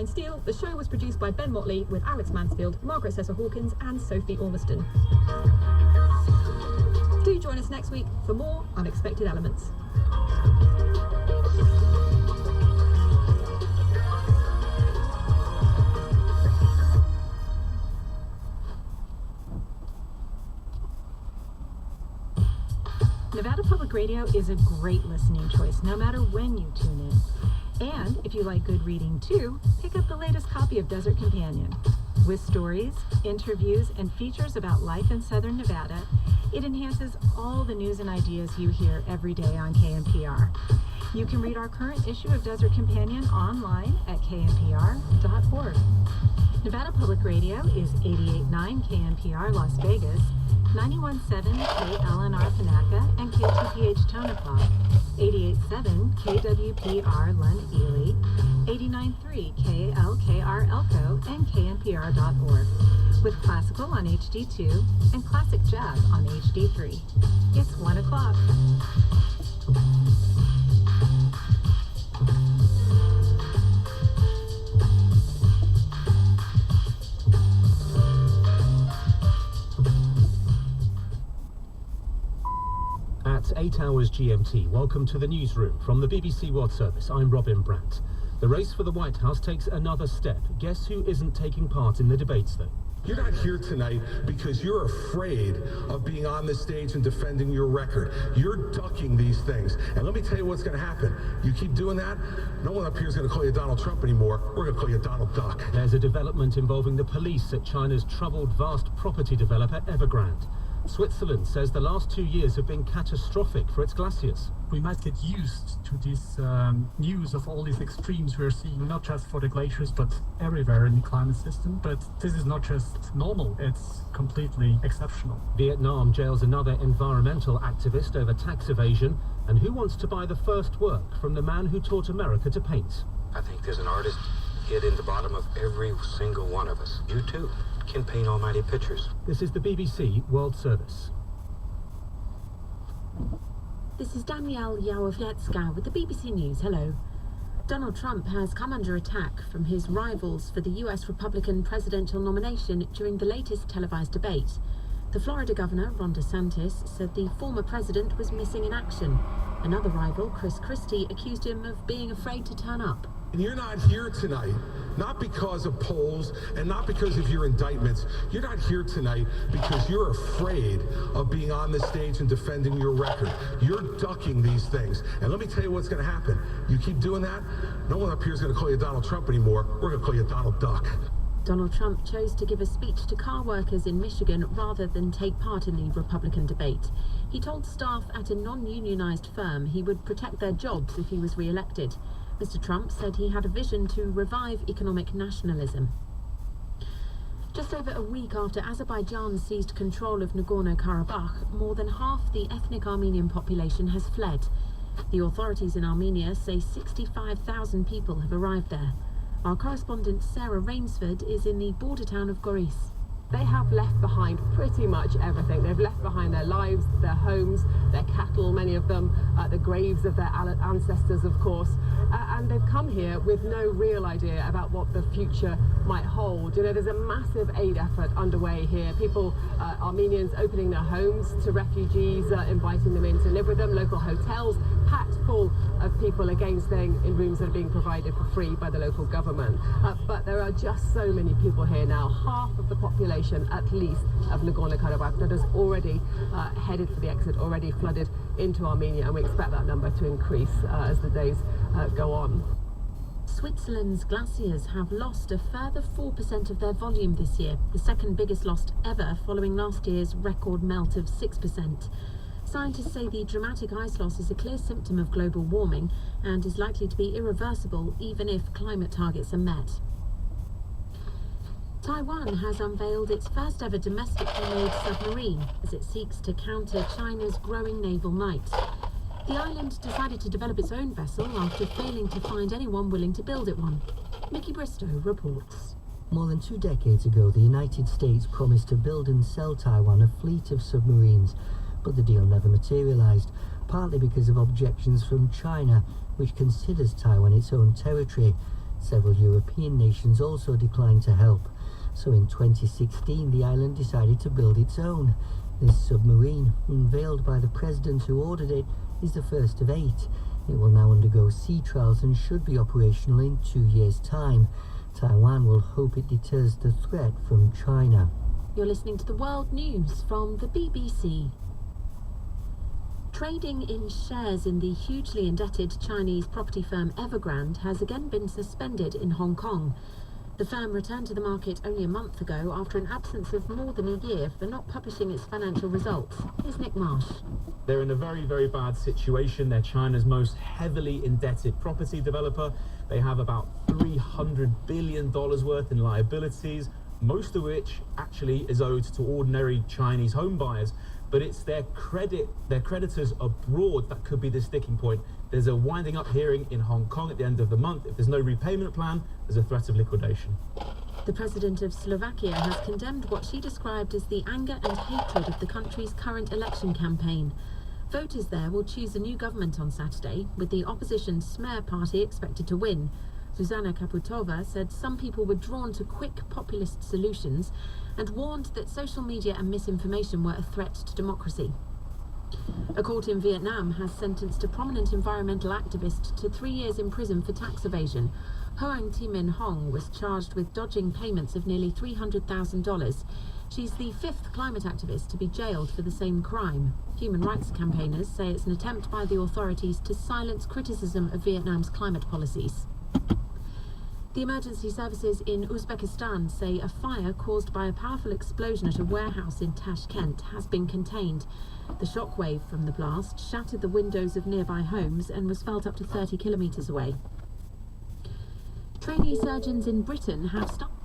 Caroline Steele. The show was produced by Ben Motley with Alex Mansfield, Margaret Sessa-Hawkins and Sophie Ormiston. Do join us next week for more Unexpected Elements. Nevada Public Radio is a great listening choice, no matter when you tune in. And if you like good reading too, pick up the latest copy of Desert Companion. With stories, interviews, and features about life in Southern Nevada, it enhances all the news and ideas you hear every day on KNPR. You can read our current issue of Desert Companion online at knpr.org. Nevada Public Radio is 88.9 KNPR Las Vegas, 91.7 KLNR Panaca and KTPH Tonopah, 88.7 KWPR Lund Ely, 89.3 KLKR Elko, and KNPR.org, with classical on HD2 and classic jazz on HD3. It's 1 o'clock. At 8 hours GMT, welcome to the newsroom from the BBC World Service. I'm Robin Brandt. The race for the White House takes another step. Guess who isn't taking part in the debates, though? You're not here tonight because you're afraid of being on the stage and defending your record. You're ducking these things. And let me tell you what's going to happen. You keep doing that, no one up here is going to call you Donald Trump anymore. We're going to call you Donald Duck. There's a development involving the police at China's troubled vast property developer Evergrande. Switzerland says the last 2 years have been catastrophic for its glaciers. We might get used to this news of all these extremes we're seeing, not just for the glaciers, but everywhere in the climate system. But this is not just normal, it's completely exceptional. Vietnam jails another environmental activist over tax evasion. And who wants to buy the first work from the man who taught America to paint? I think there's an artist hid in the bottom of every single one of us. You too can paint almighty pictures. This is the BBC World Service. This is Danielle Yawowiecka with the BBC News. Hello. Donald Trump has come under attack from his rivals for the US Republican presidential nomination during the latest televised debate. The Florida governor, Ron DeSantis, said the former president was missing in action. Another rival, Chris Christie, accused him of being afraid to turn up. And you're not here tonight, not because of polls and not because of your indictments. You're not here tonight because you're afraid of being on the stage and defending your record. You're ducking these things. And let me tell you what's going to happen. You keep doing that, no one up here is going to call you Donald Trump anymore. We're going to call you Donald Duck. Donald Trump chose to give a speech to car workers in Michigan rather than take part in the Republican debate. He told staff at a non-unionized firm he would protect their jobs if he was re-elected. Mr. Trump said he had a vision to revive economic nationalism. Just over a week after Azerbaijan seized control of Nagorno-Karabakh, more than half the ethnic Armenian population has fled. The authorities in Armenia say 65,000 people have arrived there. Our correspondent Sarah Rainsford is in the border town of Goris. They have left behind pretty much everything. They've left behind their lives, their homes, their cattle, many of them, the graves of their ancestors, of course. And they've come here with no real idea about what the future might hold. You know, there's a massive aid effort underway here. People, Armenians opening their homes to refugees, inviting them in to live with them. Local hotels packed full of people, again staying in rooms that are being provided for free by the local government. But there are just so many people here now. Half of the population, at least, of Nagorno-Karabakh that has already headed for the exit, already flooded into Armenia, and we expect that number to increase as the days go on. Switzerland's glaciers have lost a further 4% of their volume this year, the second biggest loss ever following last year's record melt of 6%. Scientists say the dramatic ice loss is a clear symptom of global warming and is likely to be irreversible even if climate targets are met. Taiwan has unveiled its first ever domestically made submarine as it seeks to counter China's growing naval might. The island decided to develop its own vessel after failing to find anyone willing to build it one. Mickey Bristow reports. More than 2 decades ago, the United States promised to build and sell Taiwan a fleet of submarines, but the deal never materialized, partly because of objections from China, which considers Taiwan its own territory. Several European nations also declined to help. So in 2016, the island decided to build its own. This submarine, unveiled by the president who ordered it, is the first of 8. It will now undergo sea trials and should be operational in 2 years' time. Taiwan will hope it deters the threat from China. You're listening to the World News from the BBC. Trading in shares in the hugely indebted Chinese property firm Evergrande has again been suspended in Hong Kong. The firm returned to the market only a month ago after an absence of more than a year for not publishing its financial results. Here's Nick Marsh. They're in a very, very bad situation. They're China's most heavily indebted property developer. They have about $300 billion worth in liabilities, most of which actually is owed to ordinary Chinese home buyers. But it's their creditors abroad that could be the sticking point. There's a winding up hearing in Hong Kong at the end of the month. If there's no repayment plan, there's a threat of liquidation. The president of Slovakia has condemned what she described as the anger and hatred of the country's current election campaign. Voters there will choose a new government on Saturday, with the opposition Smer party expected to win. Zuzana Kaputova said some people were drawn to quick populist solutions and warned that social media and misinformation were a threat to democracy. A court in Vietnam has sentenced a prominent environmental activist to 3 years in prison for tax evasion. Hoang Thi Minh Hong was charged with dodging payments of nearly $300,000. She's the 5th climate activist to be jailed for the same crime. Human rights campaigners say it's an attempt by the authorities to silence criticism of Vietnam's climate policies. The emergency services in Uzbekistan say a fire caused by a powerful explosion at a warehouse in Tashkent has been contained. The shockwave from the blast shattered the windows of nearby homes and was felt up to 30 kilometres away. Trainee surgeons in Britain have stopped